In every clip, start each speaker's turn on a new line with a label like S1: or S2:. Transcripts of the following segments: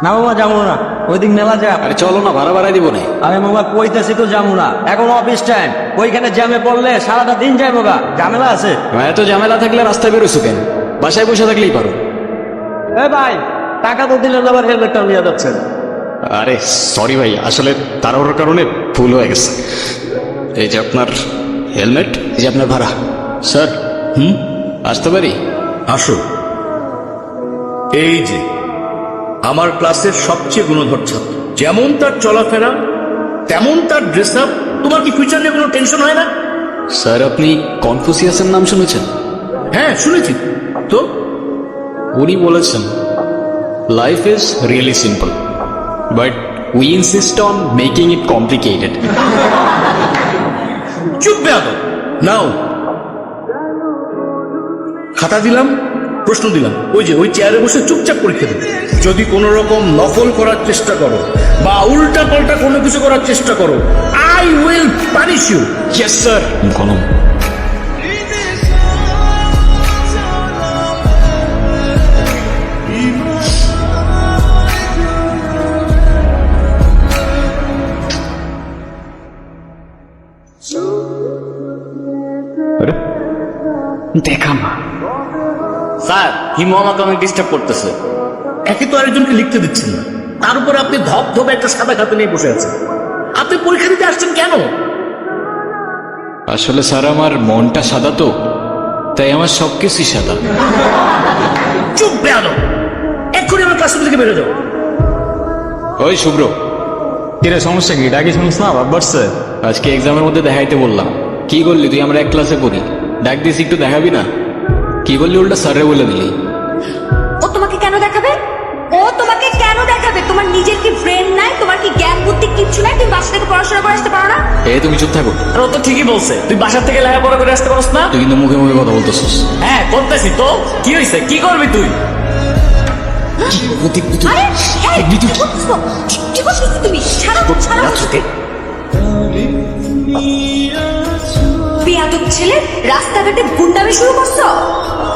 S1: না মামা যাবো না, ওইদিক মেলা যা।
S2: আরে চলো না, ভাড়া বাড়াই দিব না।
S1: আরে মামা কইতেছি তো যাবো না, এখন অফিস টাইম, ওইখানে জ্যামে পড়লে সারাটা দিন যাইব গা, ঝামেলা আছে।
S2: এত ঝামেলা থাকলে রাস্তায় বেরোছো কেন? বাসায় বসে থাকলেই পারো।
S1: এ ভাই, টাকা তো দিলেন, আবার হেলমেটটা নিয়ে যাচ্ছেন।
S2: আরে সরি ভাই, আসলে তাড়াহুড়োর কারণে ভুল হয়ে গেছে। এই যে আপনার হেলমেট, এই যে আপনার ভাড়া। স্যার আসতে পারি?
S3: আসো। এই যে আমার ক্লাসের সবচেয়ে গুণধর ছাত্র, যেমন তার চলাফেরা তেমন তার ড্রেস আপ। তোমার কি ফিউচার নিয়ে কোনো টেনশন হয় না?
S2: স্যার আপনি কনফুসিয়াসের নাম শুনেছেন?
S3: হ্যাঁ শুনেছি তো।
S2: উনি বলেছেন life is really simple but we insist on making it complicated.
S3: চুপ বেয়াদব। নাও খাতা দিলাম, প্রশ্ন দিলাম, ওই যে ওই চেয়ারে বসে চুপচাপ পরীক্ষা দেবে। যদি কোনো রকম নকল করার চেষ্টা করো বা উল্টা পাল্টা কোনো কিছু করার চেষ্টা করো, I will punish you.
S2: Yes sir. কলম। দেখা মা।
S4: স্যার হিমু আমাকে অনেক ডিস্টার্ব করতেছে।
S3: একে তো আরেকজনকে লিখতে দিচ্ছেন না, তার উপর আপনি ধপ ধপে একটা সাদা খাতা নিয়ে বসে আছেন। আপনি পরীক্ষা দিতে আসছেন কেন?
S2: আসলে স্যার আমার মনটা সাদা তো, তাই আমার সবকিছুই সাদা।
S3: চুপ বেয়াদব, এক্ষুনি আমার ক্লাসরুম থেকে বেরো যাও।
S2: ওই শুভ্র,
S1: কিরে সমস্যা কি? ডাকি শুনিস না, ভাব বাড়ছে।
S2: আজকে এক্সামের মধ্যে দেখাইতে বললাম, কি করলি তুই? আমরা এক ক্লাসে পড়ি, ডাক দিস একটু দেখাবি না? কি বললি? উল্টা স্যারে বলে দিলি।
S5: ও তোমাকে কেন দেখাবে? ও তোমাকে কেন দেখাবে? তোমার নিজের কি ব্রেন নাই? তোমার কি জ্ঞান বুদ্ধি কিচ্ছু নাই? তুমি বাসা থেকে পড়াশোনা করে আসতে পারো না?
S2: তুমি চুপ থাকো।
S4: আর ও তো ঠিকই বলছে, তুই বাসার থেকে লেখাপড়া করে আসতে পারস না?
S2: তুই কিন্তু মুখে মুখে কথা বলতেছিস।
S4: হ্যাঁ করতেছি তো। কি হয়েছে? কি করবি তুই?
S5: আরে এই, কি করছো? কি করছো তুমি? ছাড়ো, ছাড়ো। বেয়াদব ছেলে, রাস্তাঘাটে গুন্ডামি শুরু করছো?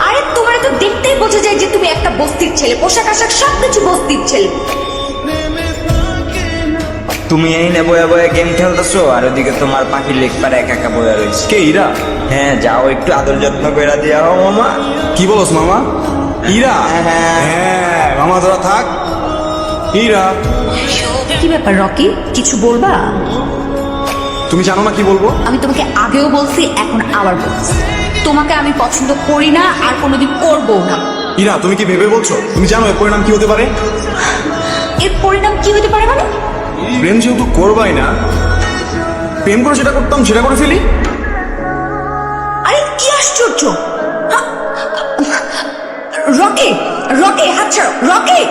S5: আরে তোমার তো দেখতেই বোঝা যায় যে তুমি একটা বস্তির ছেলে, পোশাক আশাক সবকিছু বস্তির ছেলে।
S6: তুমি এই না বয়া বয়া গেম খেলতেছো, আর ওদিকে তোমার পাখি লেখবার একা একা বয়া রয়েছে।
S1: কে ইরা?
S6: হ্যাঁ যাও, একটু আদর যত্ন করে দিয়া হো মামা।
S7: কি বলস মামা? ইরা? হ্যাঁ মামা তোরা থাক। ইরা,
S5: কি ব্যাপার রকি, কিছু বলবা?
S7: তুমি জানো না কি বলবো?
S5: আমি তোমাকে আগেও বলছি, এখন আবার বলছি, তোমাকে আমি পছন্দ করি না আর কোনোদিন করবো না।
S7: ইরা তুমি কি ভেবে বলছো? তুমি জানো এর পরিণাম কি হতে পারে?
S5: এর পরিণাম কি হতে পারে মানে?
S7: প্রেম যেহেতু করবাই না, প্রেম করে যেটা করতাম সেটা করে ফেলি।
S5: আরে কি আশ্চর্য! হা- রকি, রকি হাত ছাড়ো, রকি!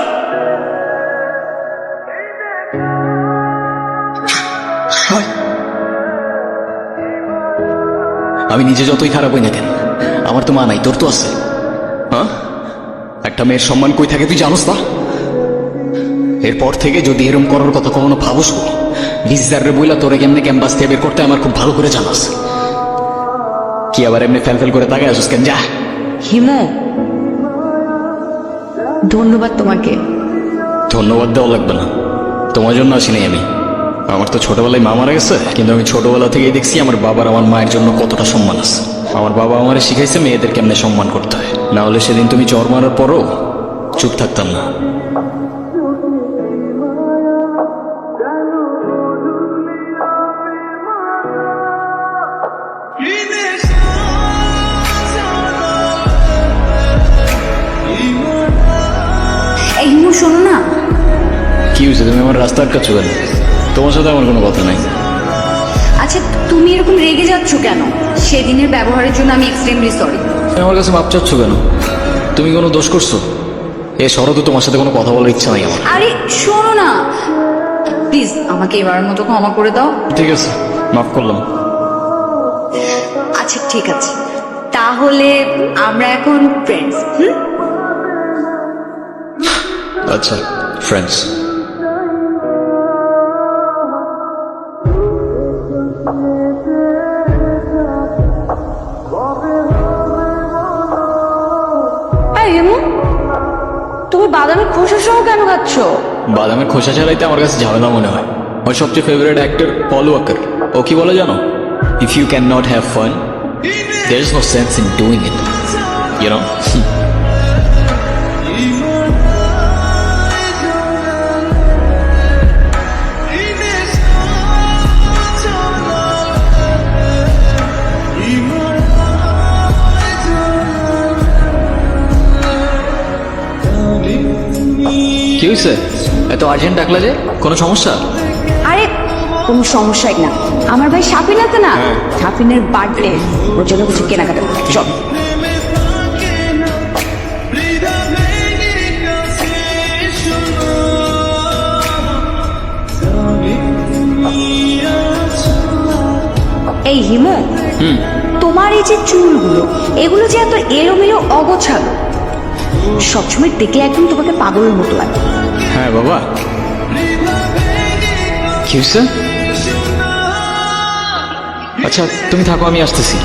S2: আমি নিজে যতই খারাপ হই না কেন, আমার তো মা নাই, তোর তো আছে। হ্যাঁ, একটা মেয়ের সম্মান কই থাকে তুই জানোস না? এরপর থেকে যদি এরম করার কথা কখনো ভাবস, বিজারে বইলা তোরে কেমনে ক্যাম্পাস থেকে বের করতে আমার খুব ভালো করে জানাস। কি আবার এমনি ফেল ফেল করে তাকায় আসুস কেন? যা।
S5: হিমু, ধন্যবাদ তোমাকে।
S2: ধন্যবাদ দেওয়া লাগবে না, তোমার জন্য আসিনি আমি। আমার তো ছোটবেলায় মা মারা গেছে, কিন্তু আমি ছোটবেলা থেকেই দেখছি আমার বাবার আমার মায়ের জন্য কতটা সম্মান আছে। আমার বাবা আমারে শিখাইছে মেয়েদের কেমনে সম্মান করতে হয়, না হলে সেদিন তুমি চর মারার পরও চুপ থাকতাম না।
S5: এই হিমু শোনো না।
S2: কি হয়েছে? তুমি আমার রাস্তা আটকাচ্ছ কেন? তোমার সাথে আমার কোনো কথা নাই।
S5: আচ্ছা তুমি এরকম রেগে যাচ্ছ কেন? সেদিনের ব্যবহারের জন্য আমি এক্সট্রিমলি সরি।
S2: তুমি আমার কাছে মাপ চাচ্ছ কেন? তুমি কোনো দোষ করছো? এ শরৎ, তোমার সাথে কোনো কথা বলার ইচ্ছা নাই আমার।
S5: আরে শোনো না প্লিজ, আমাকে এবারের মতো ক্ষমা করে দাও।
S2: ঠিক আছে, মাফ করলাম।
S5: আচ্ছা ঠিক আছে, তাহলে আমরা এখন ফ্রেন্ডস।
S2: আচ্ছা, ফ্রেন্ডস।
S5: বাদামের খোসা সহ কেন খাচ্ছ?
S2: বাদামের খোসা ছাড়াইতে আমার কাছে ঝামেলা মনে হয়। ওর সবচেয়ে ফেভারিট অ্যাক্টর পল ওয়াকার, ও কি বলে জানো? If you can not have fun, there is no sense in doing it, you know. কি হয়েছে? এত আর্জেন্ট ডাকলা যে? কোনো সমস্যা?
S5: আরে কোনো সমস্যাই না, আমার ভাই শাপিন আছে না, শাপিনের বার্থডে, ওর জন্য কিছু কেনাকাটা করতে চল। এই হিমু, তোমার এই যে চুলগুলো, এগুলো যে এত এলোমেলো অগোছালো, সবসময় দেখলে একদম তোমাকে পাগলের মতো লাগে।
S2: হ্যাঁ বাবা, কি হয়েছে? আচ্ছা তুমি থাকো, আমি আসতেছি।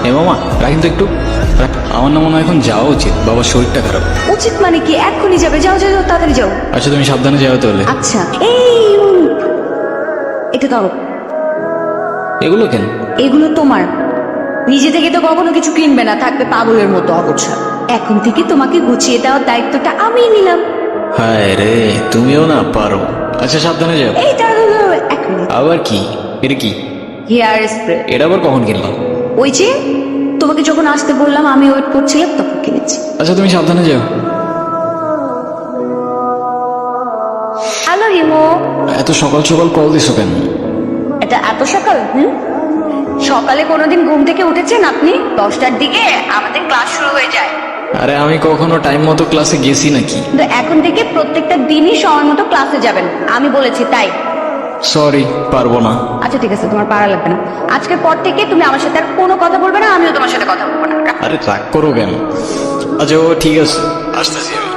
S2: এ মামা রাখেন তো একটু। আমার না মনে হয় এখন যাওয়া উচিত, বাবার শরীরটা খারাপ।
S5: উচিত মানে কি? এক্ষুনি যাবে, যাও যাও যাও, তাড়াতাড়ি যাও।
S2: আচ্ছা তুমি সাবধানে যাও তাহলে।
S5: আচ্ছা এটা ধরো।
S2: এগুলো কেন?
S5: এগুলো তোমার, নিজে থেকে তো কখনো কিছু কিনবে না, থাকবে পাগলের মতো অগোছাল। এখন থেকে তোমাকে গুছিয়ে দেওয়ার দায়িত্বটা আমি নিলাম।
S2: হায় রে, তুমিও না পারো। আচ্ছা সাবধানে যাও।
S5: এই দাঁড়াও, এক মিনিট।
S2: আবার কি? এটা কি?
S5: Hair spray.
S2: এটা আবার কখন কিনলাম?
S5: ওই যে তোমাকে যখন আসতে বললাম, আমি ওয়েট করছিলাম তখন কিনেছি।
S2: আচ্ছা তুমি সাবধানে যাও।
S5: হ্যালো হিমো।
S2: এত সকাল সকাল কল দিছো কেন?
S5: এটা এত সকাল? সকালে কোনোদিন ঘুম থেকে উঠেছেন আপনি? 10টার দিকে আমাদের ক্লাস শুরু হয়ে যায়।
S2: আরে আমি কখনো টাইম মতো ক্লাসে গেছি নাকি?
S5: কিন্তু এখন থেকে প্রত্যেকটা দিনই সময় মতো ক্লাসে যাবেন, আমি বলেছি তাই।
S2: সরি, পারবো না।
S5: আচ্ছা ঠিক আছে, তোমার পারা লাগবে না। আজকের পর থেকে তুমি আমার সাথে আর কোনো কথা বলবে না, আমিও তোমার সাথে কথা বলবো না।
S2: আরে রাগ করো কেন? আচ্ছা ও ঠিক আছে, আসতেছি আমি।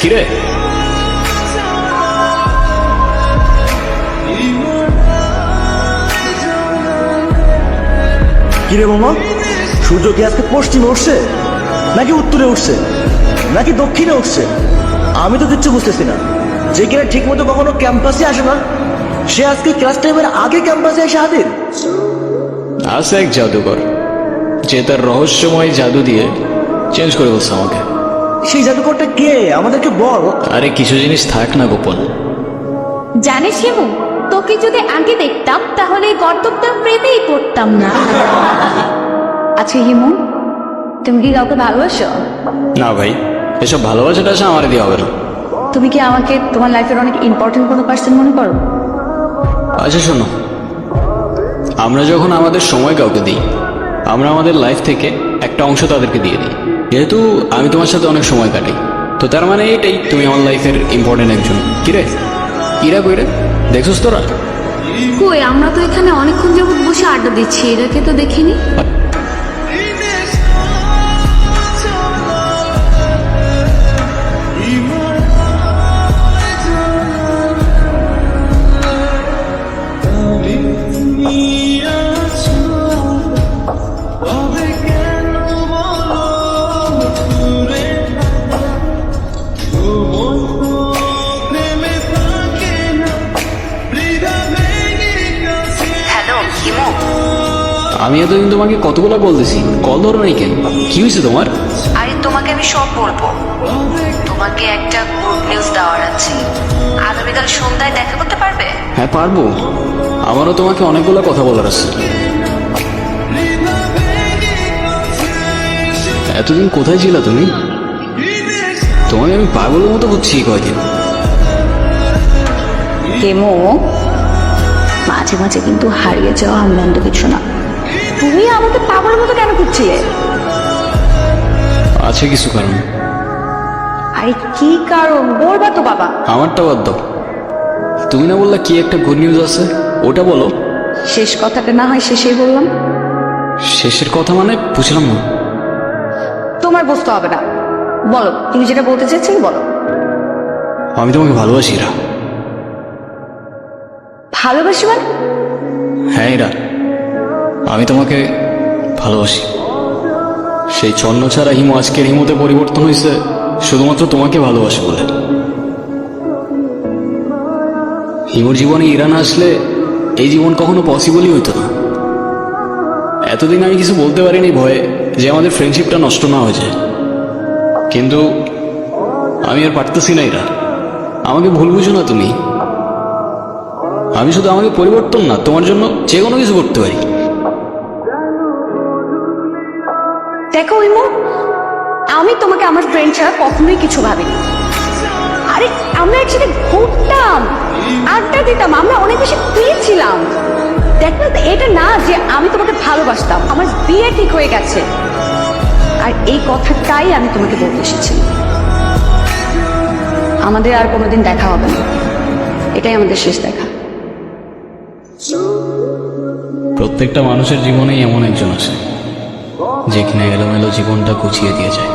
S2: কিরে?
S8: কিরে মামা, সূর্য কি আজকে পশ্চিমে উঠছে নাকি উত্তরে উঠছে নাকি দক্ষিণে উঠছে? আমি তো কিচ্ছু বুঝতেছি না। যে কিনা ঠিক মতো কখনো ক্যাম্পাসে আসে না, সে আজকে ক্লাস টাইমের আগে ক্যাম্পাসে এসে হাজির।
S2: আছে এক জাদুকর, যে তার রহস্যময় জাদু দিয়ে চেঞ্জ করে বলছে আমাকে।
S8: সেই জাদুকরটা কে? আমাদেরকে বল।
S2: আরে কিছু জিনিস থাক না গোপন।
S5: জানিস হিমু, তোকে যদি আগে দেখতাম তাহলে এই গর্তটা প্রেমেই পড়তাম না। আচ্ছা হিমু, তুমি কি কাউকে ভালোবাসো?
S2: না ভাই, এসব ভালোবাসাটা আসে আমার দিয়ে হবে না।
S5: তুমি কি আমাকে তোমার লাইফের অনেক ইম্পর্টেন্ট কোনো পার্সন মনে করো?
S2: আচ্ছা শোনো, আমরা যখন আমাদের সময় কাউকে দিই, আমরা আমাদের লাইফ থেকে একটা অংশ তাদেরকে দিয়ে দিই। যেহেতু আমি তোমার সাথে অনেক সময় কাটাই, তো তার মানে এটাই তুমি আমার লাইফের ইম্পর্টেন্ট একজন। কিরে ইরা কইরে দেখছিস তোরা?
S5: কই, আমরা তো এখানে অনেকক্ষণ যাবত বসে আড্ডা দিচ্ছি, এটাকে তো দেখিনি।
S2: আমি এতদিন তোমাকে কতগুলো বলতেছি, কল ধরো নাই কেন? কি হয়েছে তোমার?
S5: আরে তোমাকে আমি সব বলবো। তোমাকে একটা গুড নিউজ দেওয়ার আছে। আগামীকাল সন্ধ্যায় দেখা করতে পারবে?
S2: হ্যাঁ পারবো, আমারও তোমাকে অনেকগুলো কথা বলার আছে। এতদিন কোথায় ছিল তুমি? তোমাকে আমি পাগলের মতো হচ্ছি কয়দিন।
S5: কেমো, মাঝে মাঝে কিন্তু হারিয়ে যাওয়া মন্দ কিছু না। তুমি আমাকে পাগলের মতো কেন খুঁজছিলে?
S2: আছে কিছু কারণ।
S5: আরে কি কারণ বলবা তো বাবা।
S2: আমারটা বাদ দাও, তুমি না বললা কি একটা গুড নিউজ আছে, ওটা বলো।
S5: শেষ কথাটা না হয় শেষেই বললাম।
S2: শেষের কথা মানে বুঝলাম না।
S5: তোমার বুঝতে হবে না, বলো তুমি যেটা বলতে চাইছিলে বলো।
S2: আমি তোমাকে ভালোবাসি ইরা।
S5: ভালোবাসি মানে?
S2: হ্যাঁ ইরা, আমি তোমাকে ভালোবাসি। সেই ছন্ন ছাড়া হিমু আজকের হিমুতে পরিবর্তন হয়েছে শুধুমাত্র তোমাকে ভালোবাসে বলে। হিমুর জীবনে ইরা না আসলে এই জীবন কখনো পসিবলই হইতো না। এতদিন আমি কিছু বলতে পারিনি ভয়ে যে আমাদের ফ্রেন্ডশিপটা নষ্ট না হয়ে যায়, কিন্তু আমি আর পারতেছি না। ইরা, আমাকে ভুল বুঝো না তুমি। আমি শুধু আমাকে পরিবর্তন না, তোমার জন্য যে কোনো কিছু করতে পারি।
S5: দেখো হিমু, আমি তোমাকে আমার ফ্রেন্ড ছাড়া কখনোই কিছু ভাবিনি। আরে আমরা একসাথে ঘুরতাম, আড্ডা দিতাম, আমরা অনেক বেশি ফ্রি ছিলাম। দেখ না, এটা না যে আমি তোমাকে ভালোবাসতাম। আমার বিয়ে ঠিক হয়ে গেছে, আর এই কথাটাই আমি তোমাকে বলতে এসেছি। আমাদের আর কোনোদিন দেখা হবে না, এটাই আমাদের শেষ দেখা।
S2: প্রত্যেকটা মানুষের জীবনেই এমন একজন আছে যে কিনা এলোমেলো জীবনটা গুছিয়ে দিয়ে যায়।